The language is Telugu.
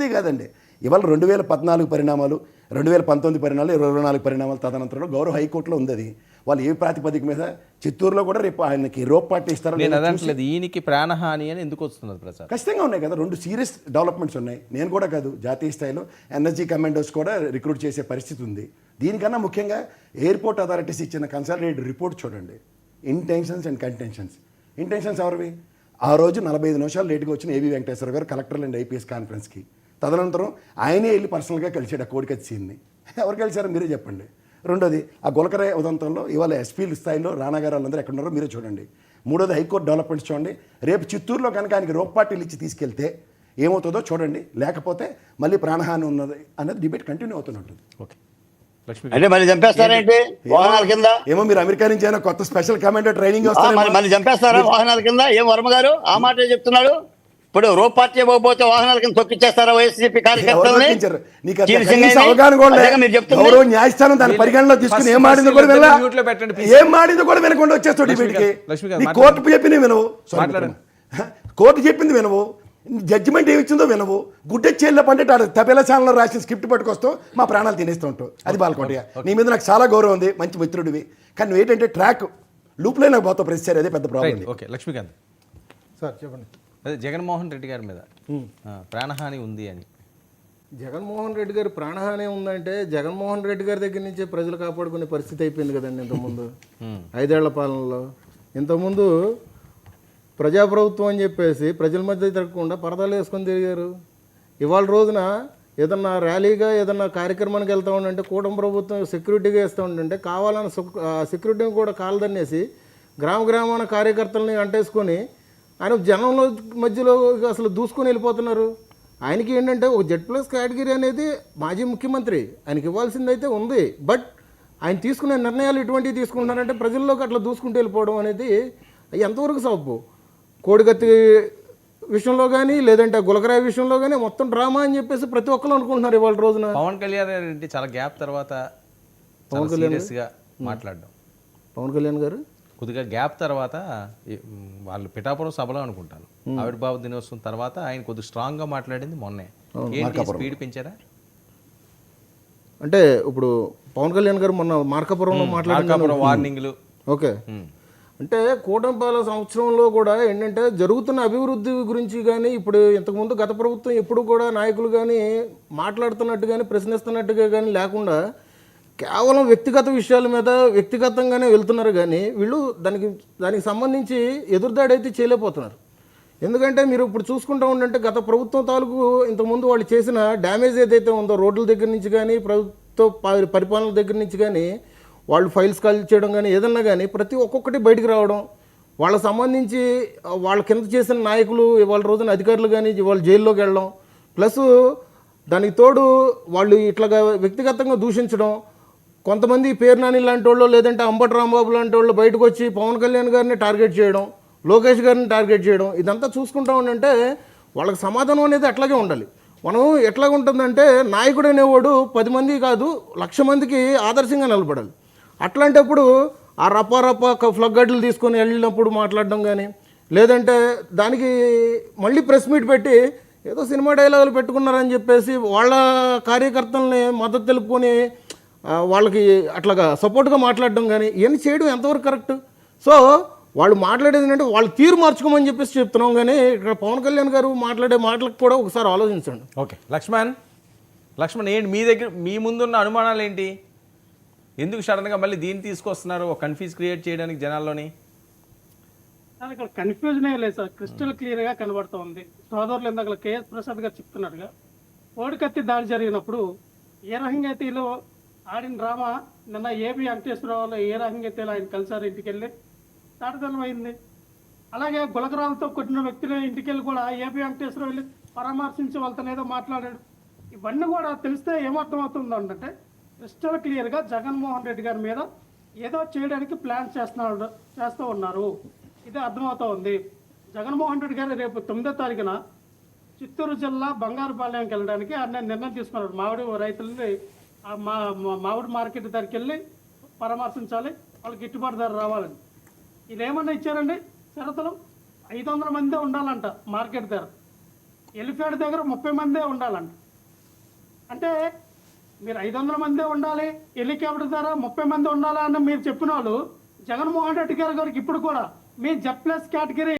ఇదే కాదండి, ఇవాళ 2014 పరిణామాలు, 2019 పరిణామాలు, 2024 పరిణామాలు తదనంతరంలో గౌరవ హైకోర్టులో ఉంది. అది వాళ్ళు ఏ ప్రాతిపదిక మీద చిత్తూరులో కూడా రేపు ఆయనకి రోప్ పార్టీ ఇస్తారో నేను అదంటలేదు, ఈయనకి ప్రాణహాని అని ఎందుకు వస్తున్నది ప్రసాద్? ఖచ్చితంగా ఉన్నాయి కదా, 2 సీరియస్ డెవలప్మెంట్స్ ఉన్నాయి. నేను కూడా కాదు, జాతీయ స్థాయిలో ఎన్ఎస్జీ కమాండోస్ కూడా రిక్రూట్ చేసే పరిస్థితి ఉంది. దీనికన్నా ముఖ్యంగా ఎయిర్పోర్ట్ అథారిటీస్ ఇచ్చిన కన్సల్టేటెడ్ రిపోర్ట్ చూడండి, ఇంటెన్షన్స్ అండ్ కంటెన్షన్స్. ఇంటెన్షన్స్ ఎవరివి? ఆ రోజు 45 నిమిషాలు లేట్గా వచ్చిన ఏబీ వెంకటేశ్వర గారు కలెక్టర్లు అండ్ ఐపీఎస్ కాన్ఫరెన్స్కి, తదనంతరం ఆయనే వెళ్ళి పర్సనల్గా కలిసాడు ఆ కోడికత్తి సీన్ని. ఎవరు కలిసారో మీరే చెప్పండి. రెండోది, ఆ గులకరాయ ఉదంతంలో ఇవాళ ఎస్పీల స్థాయిలో రాణాగారు వాళ్ళందరూ ఎక్కడున్నారో మీరే చూడండి. మూడోది, హైకోర్టు డెవలప్మెంట్స్ చూడండి. రేపు చిత్తూరులో కనుక ఆయనకి రోప్ పార్టీలు ఇచ్చి తీసుకెళ్తే ఏమవుతుందో చూడండి, లేకపోతే మళ్ళీ ప్రాణహాని ఉన్నది అనేది డిబేట్ కంటిన్యూ అవుతూనే ఉంటుంది. ఓకే, లక్ష్మి అంటే మళ్ళీ చంపేస్తారేంటి వాహనాల కింద? ఏమో మీరు అమెరికా నుంచి అయినా కొత్త స్పెషల్ కమాండో ట్రైనింగ్ వస్తారు, మళ్ళీ చంపేస్తారా వాహనాల కింద? ఏం వర్మ గారు ఆ మాటే చెప్తున్నాడు? ఇప్పుడు రోప్ పార్టీ ఇవ్వకపోతే వాహనాల కింద తొక్కిచ్చేస్తారా వైఎస్సీపీ కార్యకర్తలని? న్యాయస్థానం దాని పరిగణలో తీసుకుని ఏం మాడిందో కూడా వినకుండా వచ్చేస్తాడు డిబేట్కి. కోర్టు చెప్పింది వినవు, కోర్టు చెప్పింది వినవు, జడ్జిమెంట్ ఏమి ఇచ్చిందో వినవు, గుడ్డెచ్చేళ్ళ పంటే తపేలా ఛానల్లో రాసిన స్క్రిప్ట్ పట్టుకొస్తూ మా ప్రాణాలు తినేస్తూ ఉంటావు. అది బాలకోటయ్య, నీ మీద నాకు చాలా గౌరవం ఉంది, మంచి మిత్రుడివి, కానీ నువ్వు ఏంటంటే ట్రాక్ లూప్లో నాకు పోతావు ప్రతిసారి, అదే పెద్ద ప్రాబ్లం. ఓకే, లక్ష్మీకాంత్ సార్ చెప్పండి. అదే జగన్మోహన్ రెడ్డి గారి మీద ప్రాణహాని ఉంది అని. జగన్మోహన్ రెడ్డి గారి ప్రాణహాని ఉందంటే జగన్మోహన్ రెడ్డి గారి దగ్గర నుంచే ప్రజలు కాపాడుకునే పరిస్థితి అయిపోయింది కదండి. ఇంతకుముందు 5 ఏళ్ల పాలనలో, ఇంతకుముందు ప్రజాప్రభుత్వం అని చెప్పేసి ప్రజల మధ్య తిరగకుండా పరదాలు వేసుకొని తిరిగారు. ఇవాళ రోజున ఏదన్నా ర్యాలీగా ఏదన్నా కార్యక్రమానికి వెళ్తూ ఉండంటే కూటమి ప్రభుత్వం సెక్యూరిటీగా వేస్తూ ఉండంటే కావాలని సెక్యూరిటీని కూడా కాలదన్నేసి గ్రామాన కార్యకర్తలని అంటేసుకొని ఆయన జనంలో మధ్యలో అసలు దూసుకొని వెళ్ళిపోతున్నారు. ఆయనకి ఏంటంటే ఒక Z+ కేటగిరీ అనేది మాజీ ముఖ్యమంత్రి, ఆయనకి ఇవ్వాల్సిందైతే ఉంది. బట్ ఆయన తీసుకునే నిర్ణయాలు ఎటువంటివి తీసుకుంటున్నారంటే ప్రజల్లోకి అట్లా దూసుకుంటూ వెళ్ళిపోవడం అనేది ఎంతవరకు సబబు? కోడికత్తి విషయంలో కానీ లేదంటే గులకరాయి విషయంలో కానీ మొత్తం డ్రామా అని చెప్పేసి ప్రతి ఒక్కరు అనుకుంటున్నారు ఇవాళ రోజున. పవన్ కళ్యాణ్ రెడ్డి చాలా గ్యాప్ తర్వాత పవన్ కళ్యాణ్గా మాట్లాడడం, పవన్ కళ్యాణ్ గారు కొద్దిగా గ్యాప్ తర్వాత వాళ్ళు పిఠాపురం సభలో అనుకుంటాను ఆవిర్భావ దినోత్సవం తర్వాత ఆయన కొద్దిగా స్ట్రాంగ్గా మాట్లాడింది మొన్నే. ఏంటి స్పీడ్ పెంచారా? అంటే ఇప్పుడు పవన్ కళ్యాణ్ గారు మొన్న మార్కాపురంలో మాట్లాడారు, వార్నింగ్లు. ఓకే, అంటే కూటమి పాలన సంవత్సరంలో కూడా ఏంటంటే జరుగుతున్న అభివృద్ధి గురించి కానీ ఇప్పుడు ఇంతకుముందు గత ప్రభుత్వం ఎప్పుడు కూడా నాయకులు కానీ మాట్లాడుతున్నట్టు కానీ ప్రశ్నిస్తున్నట్టుగా కానీ లేకుండా కేవలం వ్యక్తిగత విషయాల మీద వ్యక్తిగతంగానే వెళ్తున్నారు. కానీ వీళ్ళు దానికి సంబంధించి ఎదురుదాడి అయితే చేయలేకపోతున్నారు. ఎందుకంటే మీరు ఇప్పుడు చూసుకుంటూ ఉండంటే గత ప్రభుత్వం తాలూకు ఇంతకుముందు వాళ్ళు చేసిన డ్యామేజ్ ఏదైతే ఉందో రోడ్ల దగ్గర నుంచి కానీ ప్రభుత్వ పరిపాలన దగ్గర నుంచి కానీ వాళ్ళు ఫైల్స్ కాల్ చేయడం కానీ ఏదన్నా కానీ ప్రతి ఒక్కొక్కటి బయటికి రావడం, వాళ్ళకి సంబంధించి వాళ్ళ కింద చేసిన నాయకులు ఇవాళ రోజున అధికారులు కానీ వాళ్ళు జైల్లోకి వెళ్ళడం, ప్లస్ దానికి తోడు వాళ్ళు ఇట్లాగా వ్యక్తిగతంగా దూషించడం, కొంతమంది పేరు నాని లాంటి వాళ్ళు లేదంటే అంబటి రాంబాబు లాంటి వాళ్ళు బయటకు వచ్చి పవన్ కళ్యాణ్ గారిని టార్గెట్ చేయడం, లోకేష్ గారిని టార్గెట్ చేయడం, ఇదంతా చూసుకుంటా ఉండంటే వాళ్ళకి సమాధానం అనేది అట్లాగే ఉండాలి. మనం ఎట్లాగ ఉంటుందంటే నాయకుడు అనేవాడు 10 మంది కాదు 1,00,000 మందికి ఆదర్శంగా నిలబడాలి. అట్లాంటప్పుడు ఆ రప్ప ఫ్లగ్గడ్లు తీసుకొని వెళ్ళినప్పుడు మాట్లాడడం కానీ లేదంటే దానికి మళ్ళీ ప్రెస్ మీట్ పెట్టి ఏదో సినిమా డైలాగులు పెట్టుకున్నారని చెప్పేసి వాళ్ళ కార్యకర్తల్ని మద్దతు తెలుపుకొని వాళ్ళకి అట్లాగా సపోర్ట్గా మాట్లాడడం కానీ ఇవన్నీ చేయడం ఎంతవరకు కరెక్ట్? సో వాళ్ళు మాట్లాడేది ఏంటంటే వాళ్ళు తీరు మార్చుకోమని చెప్పేసి చెప్తున్నాం. కానీ ఇక్కడ పవన్ కళ్యాణ్ గారు మాట్లాడే మాటలకు కూడా ఒకసారి ఆలోచించండి. ఓకే, లక్ష్మణ్ ఏంటి మీ దగ్గర మీ ముందున్న అనుమానాలు ఏంటి? ఎందుకు సడన్గా మళ్ళీ దీన్ని తీసుకొస్తున్నారు ఒక కన్ఫ్యూజ్ క్రియేట్ చేయడానికి జనాల్లోని? సార్ ఇక్కడ కన్ఫ్యూజన్ లేదు సార్, క్రిస్టల్ క్లియర్గా కనబడుతూ ఉంది. సోదరులు ఇందాక కేఎస్ ప్రసాద్ గారు చెప్తున్నట్టుగా కోడికత్తి దాడి జరిగినప్పుడు ఏ రకంగా అయితే వీళ్ళు ఆడిన డ్రామా నిన్న ఏబీ వెంకటేశ్వరరావు ఏ రకంగా అయితే ఆయన కలిసారు ఇంటికి వెళ్ళి దాటదనం అయింది. అలాగే గులకరాలతో కొట్టిన వ్యక్తులు ఇంటికి వెళ్ళి కూడా ఏబీ వెంకటేశ్వరరావు వెళ్ళి పరామర్శించి వాళ్ళతో ఏదో మాట్లాడాడు. ఇవన్నీ కూడా తెలిస్తే ఏమర్థమవుతుందో అంటే క్రిస్టల్ క్లియర్గా జగన్మోహన్ రెడ్డి గారి మీద ఏదో చేయడానికి ప్లాన్ చేస్తూ ఉన్నారు. ఇది అర్థమవుతూ ఉంది. జగన్మోహన్ రెడ్డి గారు రేపు 9వ తారీఖున చిత్తూరు జిల్లా బంగారుపాలెంకి వెళ్ళడానికి ఆయన నిర్ణయం తీసుకున్నారు. మామిడి రైతులని మామిడి మార్కెట్ దగ్గరికి వెళ్ళి పరామర్శించాలి, వాళ్ళకి గిట్టుబాటు ధర రావాలని. ఇదేమన్నా ఇచ్చారండి షరతులు? 500 మంది ఉండాలంట మార్కెట్ ధర. ఎలిఫాడ్ దగ్గర 30 మందే ఉండాలంట. అంటే మీరు 500 మందే ఉండాలి, హెలికాప్టర్ ద్వారా 30 మంది ఉండాలా అని మీరు చెప్పిన వాళ్ళు జగన్మోహన్ రెడ్డి గారికి ఇప్పుడు కూడా మీ జెడ్ ప్లస్ కేటగిరీ